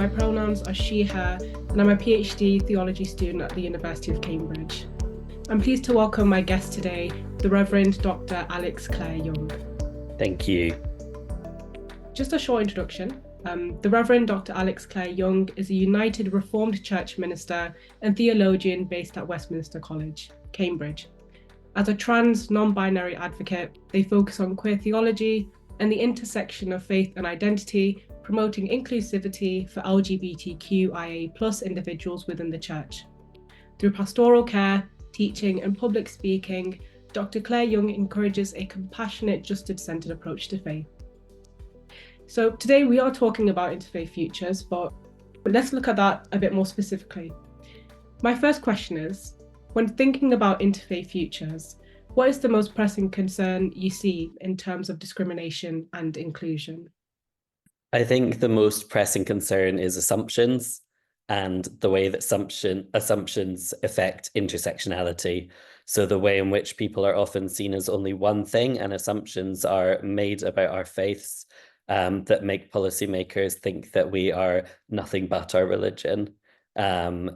my pronouns are she, her, and I'm a PhD theology student at the University of Cambridge. I'm pleased to welcome my guest today, the Rev Dr Alex Clare-Young. Thank you. Just a short introduction. The Rev Dr Alex Clare-Young is a United Reformed Church minister and theologian based at Westminster College, Cambridge. As a trans, non-binary advocate, they focus on queer theology and the intersection of faith and identity, promoting inclusivity for LGBTQIA+ individuals within the church. Through pastoral care, teaching, and public speaking, Dr. Clare-Young encourages a compassionate, justice-centered approach to faith. So today we are talking about Interfaith Futures, but let's look at that a bit more specifically. My first question is, when thinking about Interfaith Futures, what is the most pressing concern you see in terms of discrimination and inclusion? I think the most pressing concern is assumptions and the way that assumptions affect intersectionality. So the way in which people are often seen as only one thing, and assumptions are made about our faiths that make policymakers think that we are nothing but our religion,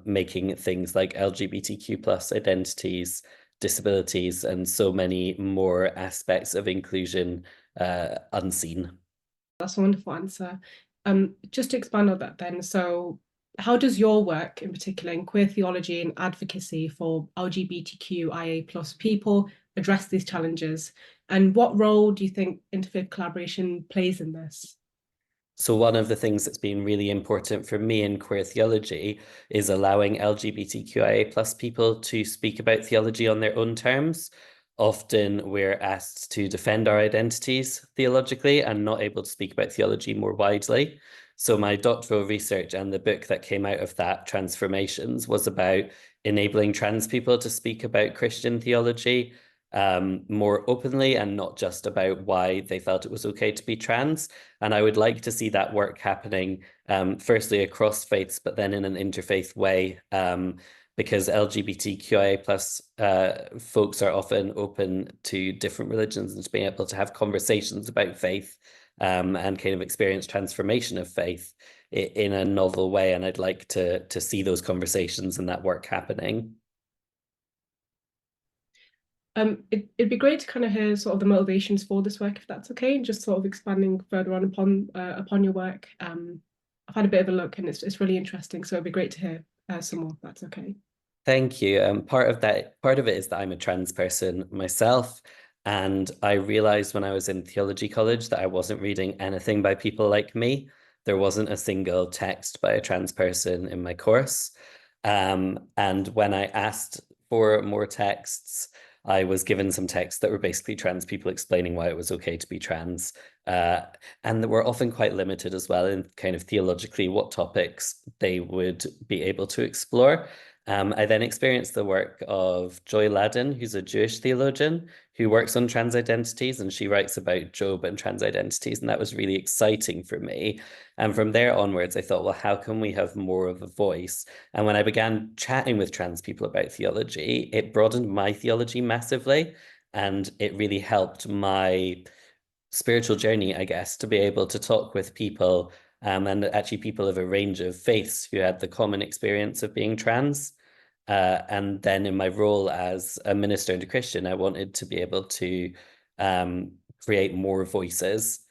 making things like LGBTQ+ identities, disabilities, and so many more aspects of inclusion unseen. That's a wonderful answer. Just to expand on that then, so how does your work, in particular in queer theology and advocacy for LGBTQIA+ people, address these challenges? And what role do you think interfaith collaboration plays in this? So one of the things that's been really important for me in queer theology is allowing LGBTQIA+ people to speak about theology on their own terms. Often we're asked to defend our identities theologically and not able to speak about theology more widely. So my doctoral research and the book that came out of that, Transformations, was about enabling trans people to speak about Christian theology more openly and not just about why they felt it was okay to be trans. And I would like to see that work happening firstly across faiths, but then in an interfaith way, because LGBTQIA+ folks are often open to different religions and to being able to have conversations about faith and kind of experience transformation of faith in a novel way. And I'd like to see those conversations and that work happening. It'd be great to kind of hear sort of the motivations for this work, if that's okay, and just sort of expanding further on upon your work. I've had a bit of a look and it's really interesting, so it'd be great to hear some more, if that's okay. Thank you. Part of it is that I'm a trans person myself, and I realized when I was in theology college that I wasn't reading anything by people like me. There wasn't a single text by a trans person in my course. And when I asked for more texts, I was given some texts that were basically trans people explaining why it was okay to be trans. And they were often quite limited as well in kind of theologically what topics they would be able to explore. I then experienced the work of Joy Ladin, who's a Jewish theologian who works on trans identities, and she writes about Job and trans identities, and that was really exciting for me. And from there onwards, I thought, well, how can we have more of a voice? And when I began chatting with trans people about theology, it broadened my theology massively, and it really helped my spiritual journey, I guess, to be able to talk with people and actually people of a range of faiths who had the common experience of being trans. And then in my role as a minister and a Christian, I wanted to be able to create more voices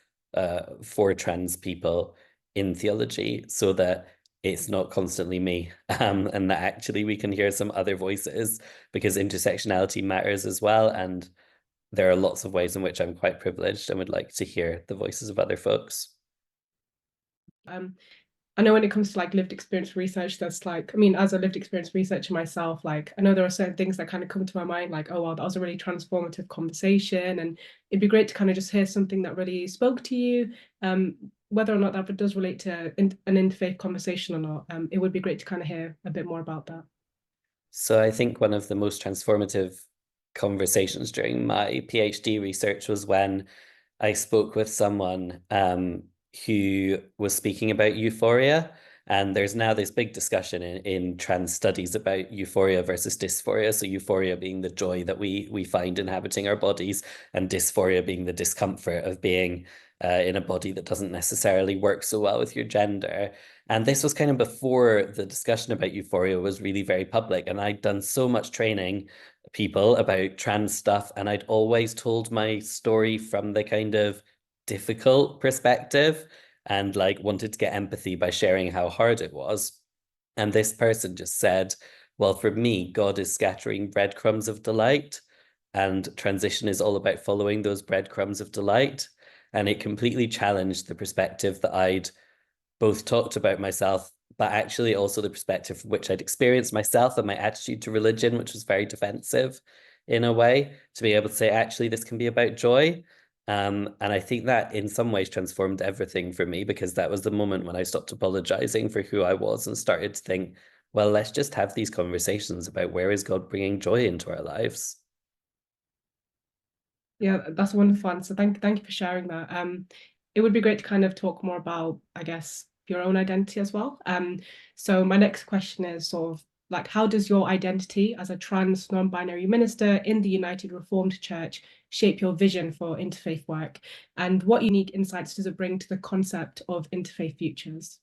for trans people in theology so that it's not constantly me, and that actually we can hear some other voices, because intersectionality matters as well. And there are lots of ways in which I'm quite privileged and would like to hear the voices of other folks. I know when it comes to like lived experience research, that's like, I mean, as a lived experience researcher myself, like I know there are certain things that kind of come to my mind, like, oh, wow, that was a really transformative conversation. And it'd be great to kind of just hear something that really spoke to you, whether or not that does relate to an interfaith conversation or not. It would be great to kind of hear a bit more about that. So I think one of the most transformative conversations during my PhD research was when I spoke with someone who was speaking about euphoria. And there's now this big discussion in trans studies about euphoria versus dysphoria. So euphoria being the joy that we find inhabiting our bodies, and dysphoria being the discomfort of being in a body that doesn't necessarily work so well with your gender. And this was kind of before the discussion about Euphoria was really very public. And I'd done so much training people about trans stuff, and I'd always told my story from the kind of difficult perspective and like wanted to get empathy by sharing how hard it was. And this person just said, well, for me, God is scattering breadcrumbs of delight, and transition is all about following those breadcrumbs of delight. And it completely challenged the perspective that I'd both talked about myself, but actually also the perspective from which I'd experienced myself and my attitude to religion, which was very defensive in a way, to be able to say, actually, this can be about joy. And I think that in some ways transformed everything for me, because that was the moment when I stopped apologizing for who I was and started to think, well, let's just have these conversations about where is God bringing joy into our lives. Yeah, that's a wonderful answer. Thank you for sharing that. It would be great to kind of talk more about, I guess, your own identity as well. So my next question is sort of like, how does your identity as a trans non-binary minister in the United Reformed Church shape your vision for interfaith work? And what unique insights does it bring to the concept of interfaith futures?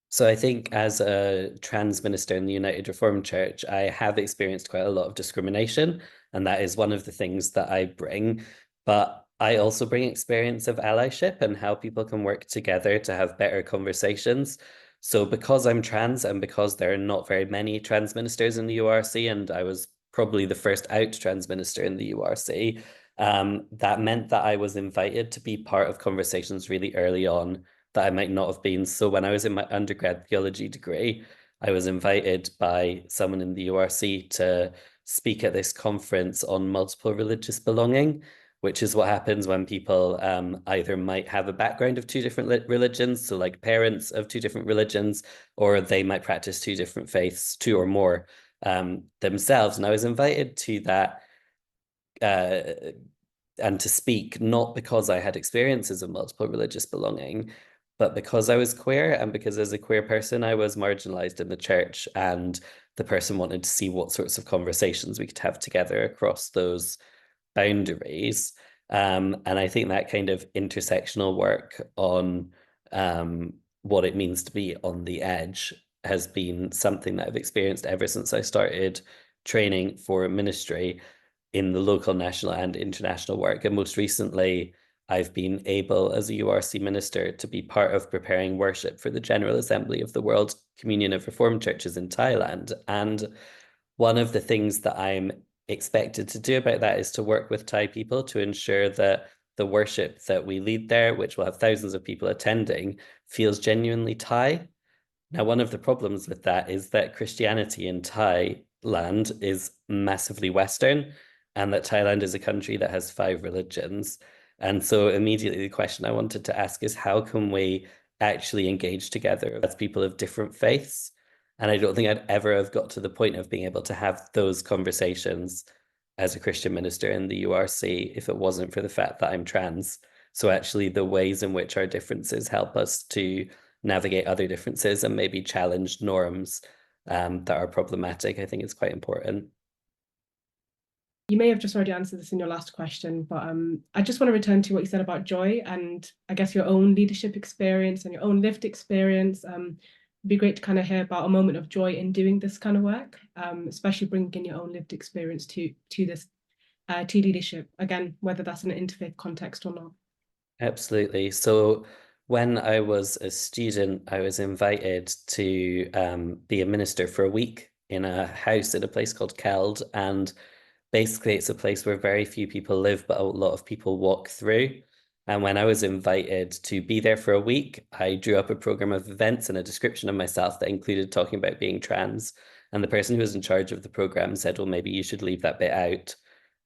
So I think as a trans minister in the United Reformed Church, I have experienced quite a lot of discrimination, and that is one of the things that I bring. But I also bring experience of allyship and how people can work together to have better conversations. So because I'm trans and because there are not very many trans ministers in the URC, and I was probably the first out trans minister in the URC, that meant that I was invited to be part of conversations really early on that I might not have been. So when I was in my undergrad theology degree, I was invited by someone in the URC to speak at this conference on multiple religious belonging, which is what happens when people either might have a background of two different religions, so like parents of two different religions, or they might practice two different faiths, two or more themselves. And I was invited to that and to speak, not because I had experiences of multiple religious belonging, but because I was queer, and because as a queer person, I was marginalised in the church, and the person wanted to see what sorts of conversations we could have together across those boundaries. And I think that kind of intersectional work on what it means to be on the edge has been something that I've experienced ever since I started training for ministry in the local, national, and international work. And most recently, I've been able, as a URC minister, to be part of preparing worship for the General Assembly of the World Communion of Reformed Churches in Thailand. And one of the things that I'm expected to do about that is to work with Thai people to ensure that the worship that we lead there, which will have thousands of people attending, feels genuinely Thai. Now, one of the problems with that is that Christianity in Thailand is massively Western, and that Thailand is a country that has 5 religions. And so immediately the question I wanted to ask is, how can we actually engage together as people of different faiths? And I don't think I'd ever have got to the point of being able to have those conversations as a Christian minister in the URC if it wasn't for the fact that I'm trans. So actually the ways in which our differences help us to navigate other differences and maybe challenge norms that are problematic, I think is quite important. You may have just already answered this in your last question, but I just want to return to what you said about joy and I guess your own leadership experience and your own lived experience. It'd be great to kind of hear about a moment of joy in doing this kind of work, especially bringing your own lived experience to this to leadership. Again, whether that's in an interfaith context or not. Absolutely. So when I was a student, I was invited to be a minister for a week in a house in a place called Keld. And basically, it's a place where very few people live, but a lot of people walk through. And when I was invited to be there for a week, I drew up a program of events and a description of myself that included talking about being trans. And the person who was in charge of the program said, well, maybe you should leave that bit out.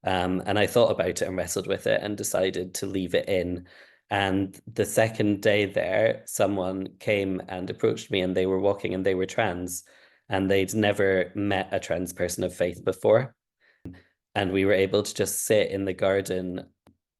And I thought about it and wrestled with it and decided to leave it in. And the second day there, someone came and approached me, and they were walking and they were trans, and they'd never met a trans person of faith before. And we were able to just sit in the garden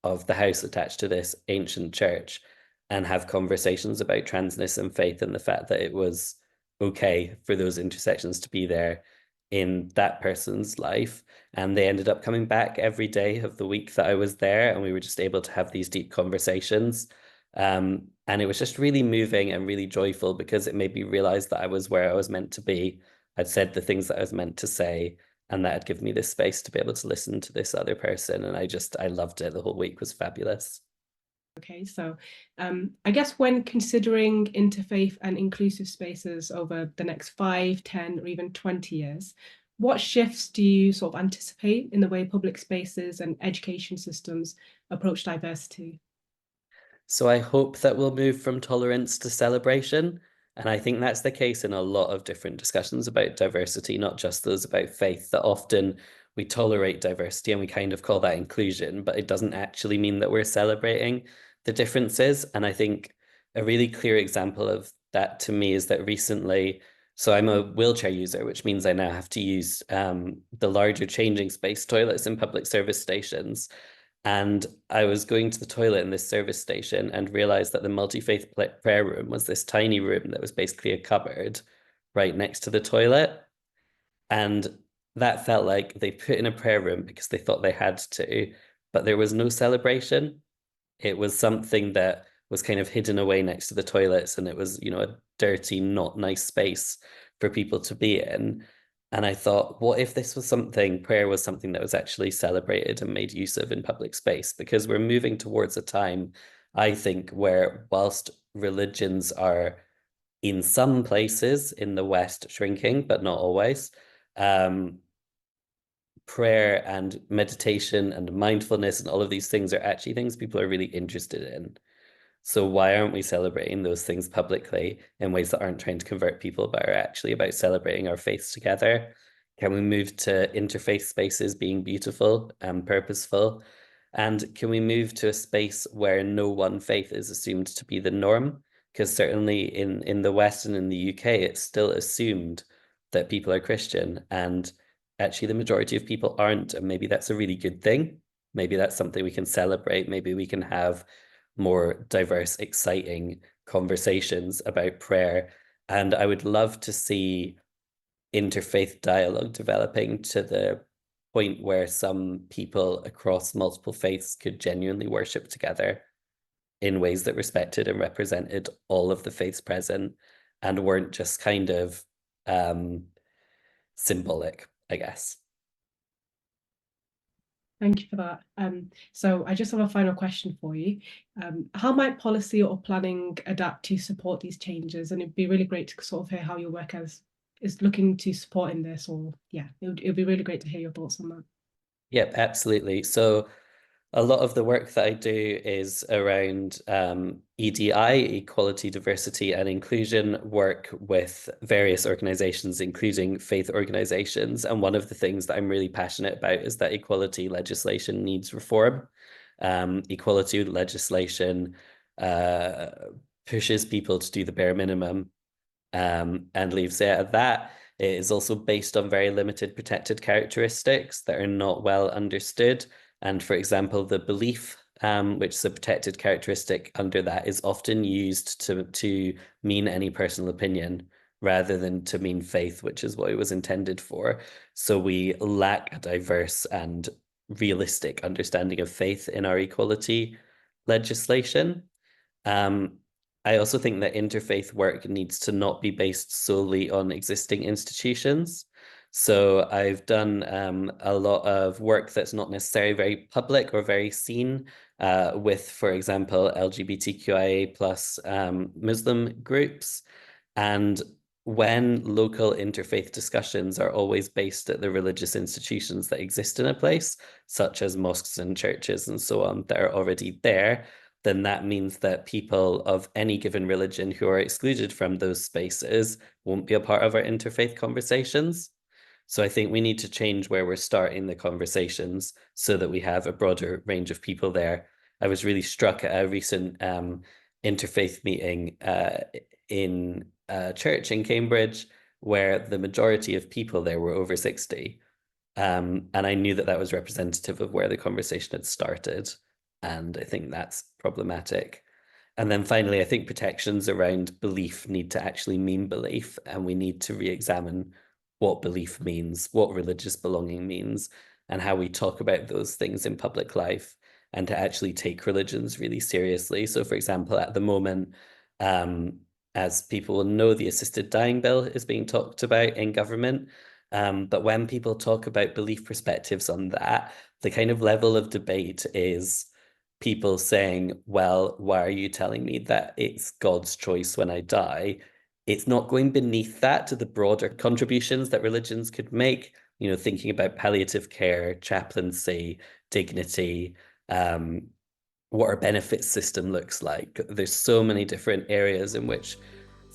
of the house attached to this ancient church and have conversations about transness and faith, and the fact that it was okay for those intersections to be there in that person's life. And they ended up coming back every day of the week that I was there, and we were just able to have these deep conversations. And it was just really moving and really joyful because it made me realize that I was where I was meant to be. I'd said the things that I was meant to say, and that had given me this space to be able to listen to this other person. And I loved it. The whole week was fabulous. Okay, so I guess when considering interfaith and inclusive spaces over the next 5, 10, or even 20 years, what shifts do you sort of anticipate in the way public spaces and education systems approach diversity? So I hope that we'll move from tolerance to celebration. And I think that's the case in a lot of different discussions about diversity, not just those about faith, that often we tolerate diversity and we kind of call that inclusion, but it doesn't actually mean that we're celebrating the differences. And I think a really clear example of that to me is that recently, so I'm a wheelchair user, which means I now have to use the larger changing space toilets in public service stations. And I was going to the toilet in this service station and realized that the multi-faith prayer room was this tiny room that was basically a cupboard right next to the toilet. And that felt like they put in a prayer room because they thought they had to, but there was no celebration. It was something that was kind of hidden away next to the toilets, and it was, a dirty, not nice space for people to be in. And I thought, what if this was something, prayer was something that was actually celebrated and made use of in public space? Because we're moving towards a time, I think, where whilst religions are in some places in the West shrinking, but not always, prayer and meditation and mindfulness and all of these things are actually things people are really interested in. So why aren't we celebrating those things publicly in ways that aren't trying to convert people, but are actually about celebrating our faiths together? Can we move to interfaith spaces being beautiful and purposeful? And can we move to a space where no one faith is assumed to be the norm? Because certainly in the West and in the UK, it's still assumed that people are Christian, and actually the majority of people aren't. And maybe that's a really good thing. Maybe that's something we can celebrate. Maybe we can have more diverse, exciting conversations about prayer. And I would love to see interfaith dialogue developing to the point where some people across multiple faiths could genuinely worship together in ways that respected and represented all of the faiths present and weren't just kind of symbolic, I guess. Thank you for that. So I just have a final question for you. How might policy or planning adapt to support these changes? And it'd be really great to sort of hear how your work is looking to support in this, or yeah, it'd be really great to hear your thoughts on that. Yep, absolutely. So a lot of the work that I do is around EDI, equality, diversity, and inclusion, work with various organizations, including faith organizations. And one of the things that I'm really passionate about is that equality legislation needs reform. Equality legislation pushes people to do the bare minimum and leaves it at that. It is also based on very limited protected characteristics that are not well understood. And for example, the belief, which is a protected characteristic under that, is often used to mean any personal opinion rather than to mean faith, which is what it was intended for. So we lack a diverse and realistic understanding of faith in our equality legislation. I also think that interfaith work needs to not be based solely on existing institutions. So I've done a lot of work that's not necessarily very public or very seen with, for example, LGBTQIA plus Muslim groups. And when local interfaith discussions are always based at the religious institutions that exist in a place, such as mosques and churches and so on, that are already there, then that means that people of any given religion who are excluded from those spaces won't be a part of our interfaith conversations. So I think we need to change where we're starting the conversations so that we have a broader range of people there. I was really struck at a recent interfaith meeting in a church in Cambridge where the majority of people there were over 60. And I knew that that was representative of where the conversation had started. And I think that's problematic. And then finally, I think protections around belief need to actually mean belief, and we need to re-examine what belief means, what religious belonging means, and how we talk about those things in public life. and to actually take religions really seriously. So, for example, at the moment, as people will know, the assisted dying bill is being talked about in government. But when people talk about belief perspectives on that, the kind of level of debate is people saying, well, why are you telling me that it's God's choice when I die? It's not going beneath that to the broader contributions that religions could make, you know, thinking about palliative care, chaplaincy, dignity, what our benefits system looks like. There's so many different areas in which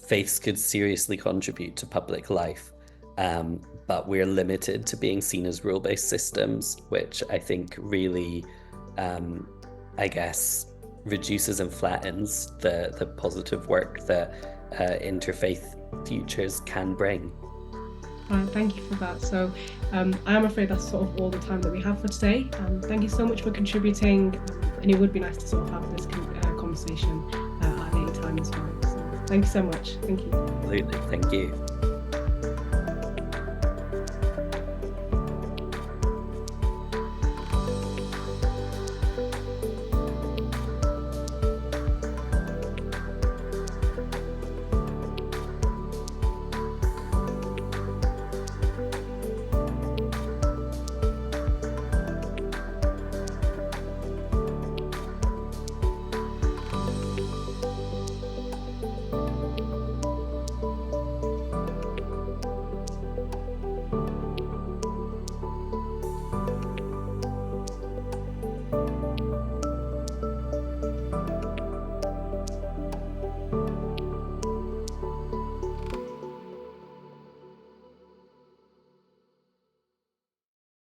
faiths could seriously contribute to public life. But we're limited to being seen as rule-based systems, which I think really, I guess, reduces and flattens the positive work that Interfaith Futures can bring. Thank you for that. So I am afraid that's sort of all the time that we have for today. Thank you so much for contributing, and it would be nice to sort of have this conversation at a later time as well. So thank you so much. Thank you. Absolutely. Thank you.